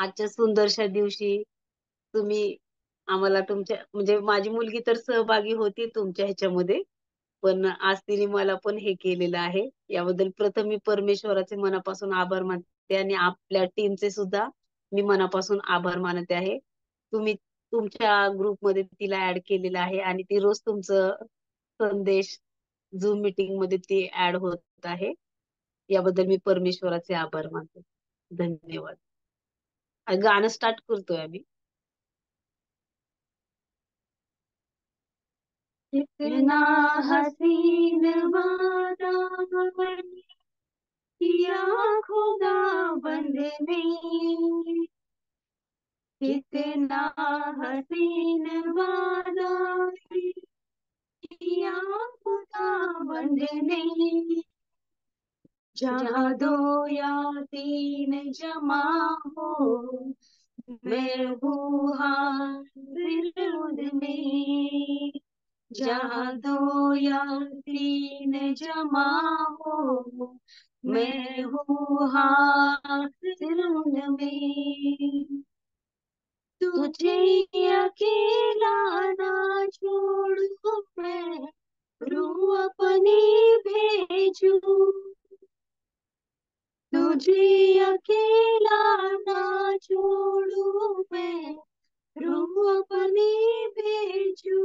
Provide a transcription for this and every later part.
आजच्या सुंदरशा दिवशी तुम्ही आम्हाला तुमच्या म्हणजे माझी मुलगी तर सहभागी होती तुमच्या ह्याच्यामध्ये, पण आज तिने मला पण हे केलेलं आहे. याबद्दल प्रथम मी परमेश्वराचे मनापासून आभार मानते आणि आपल्या टीमचे सुद्धा मी मनापासून आभार मानते आहे. तुम्ही तुमच्या ग्रुपमध्ये तिला ऍड केलेलं आहे आणि ती रोज तुमचं संदेश झूम मीटिंग मध्ये ती ऍड होत आहे. याबद्दल मी परमेश्वराचे आभार मानते. धन्यवाद. गाणं स्टार्ट करतोय आम्ही. इतना हसीन वादा किया खुदा बंदे ने, कितना हसीन वादा किया खुदा बंदे ने, जहाँ दो या तीन जमा हो मैं हूँ हाजिर उनमें, जहाँ दो या तीन जमा हो मैं हूँ हाजिर उनमें, तुझे अकेला ना छोड़ू मैं रूह अपनी भेजू, तुझे अकेला ना छोड़ू मैं रूह अपनी भेजू,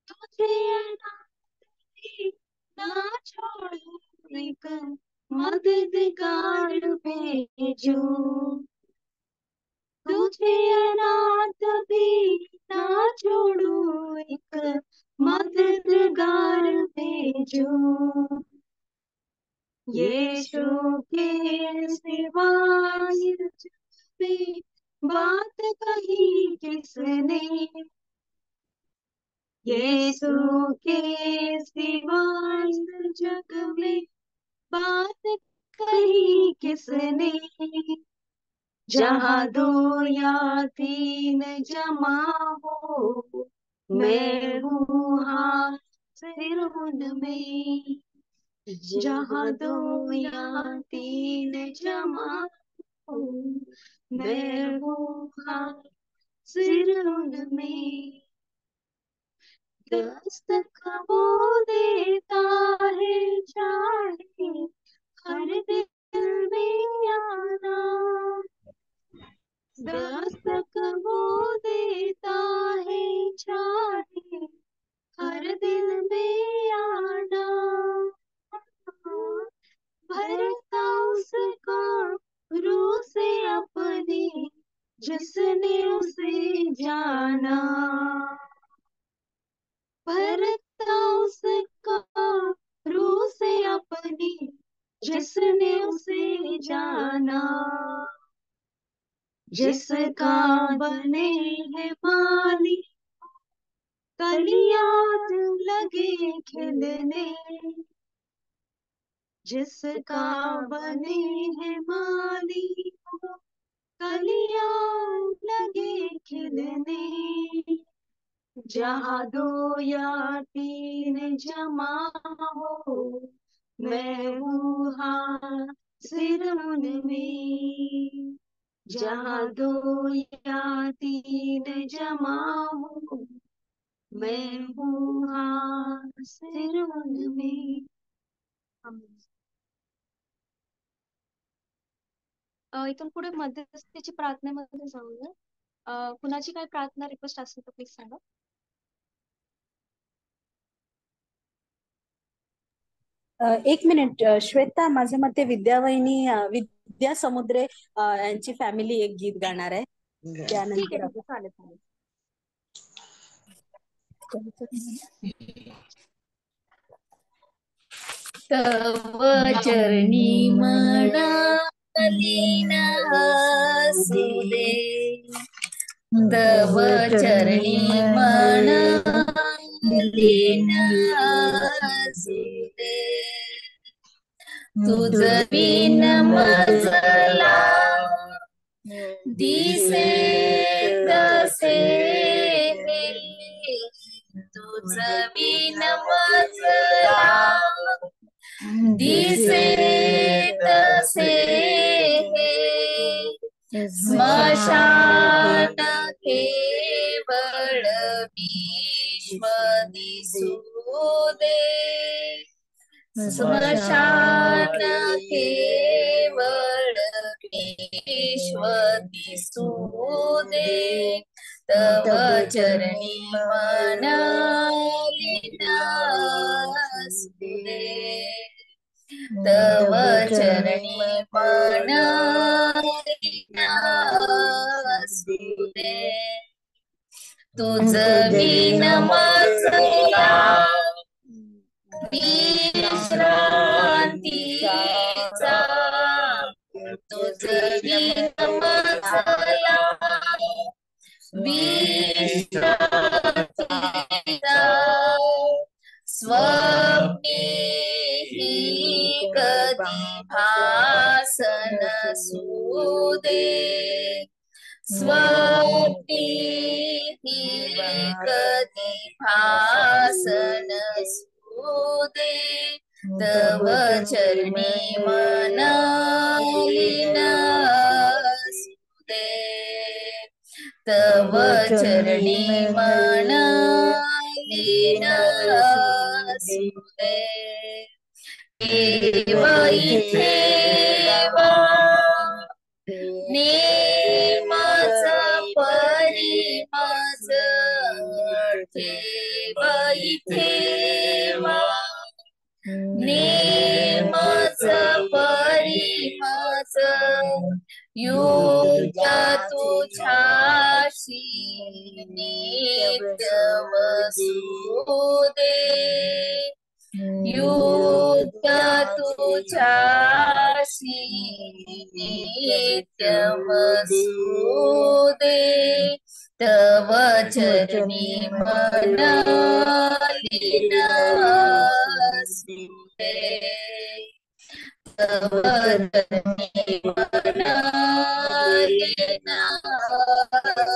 तुझे अनाथी ना छोड़ू एक मददगार भेजू, तुझे अनाथ भी ना छोड़ू एक मददगार भेजू, यीशु के सिवाय तुझसे बात कही किसने, यीशु के सिवाय जग में बात कही किसने, जहाँ दो या तीन जमा हो मैं हूँ हाजिर उनमें, जहाँ दो या तीन जमा हो मैं हूँ हाजिर उनमें, दस्तक वो देता है चाहे हर दिल में आना, दस्तक वो देता है चाहे हर दिल में आना, भरता उसका रूह से अपनी जिसने उसे जाना, भरता उसका रूह से अपनी जिसने उसे जाना, जिसका बने है माली कलियां लगे खिलने, जिसका बने है माली कलियां लगे खिलने, जहाँ दो या तीन जमा हो मैं हूँ हाजिर उनमें, जहाँ दो या तीन जमा हो मैं हूँ हाजिर उनमें. इथून पुढे मध्यस्थीची प्रार्थनेमध्ये जाऊया. कुणाची काय प्रार्थना रिक्वेस्ट असेल तर प्लीज सांगा. एक मिनिट श्वेता, माझ्या मते विद्यावहिनी विद्या समुद्रे यांची फॅमिली एक गीत गाणार आहे. ठीक आहे, त्यानंतर ठीक आहे, चालेल. तव चरणी मना लीन असू दे, तव चरणी मना लीन असू दे, तुझ बिन मजला दिसे तसे तुझ बिन मजला दिसे तसे स्मशान केवळ विश्व दिसू दे, स्मशान केवळ विश्व दिसू दे, तव चरणी मन लीन असू दे, तव चरणी मन लीन असू दे, तुझ बिन मजला विश्रांतीचा, तुझ बिन मजला विश्रांतीचा, स्वप्नेही कधी भासन सुदे, स्वप्नेही कधी भासन सुदे, तव चरणी मन लीन असुदे, तव चरणी मन लीन असुदे, ठेव इथे नेमच परिमज, ठेव इथे नेमच परिमज, युग तुझ्याशी नित्य वसुदे, युग तुझ्याशी नित्य वसुदे, तव चरणी मन लीन असुदे, तव चरणी मन लीन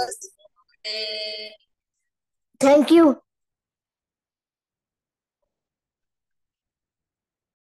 असुदे. Thank you.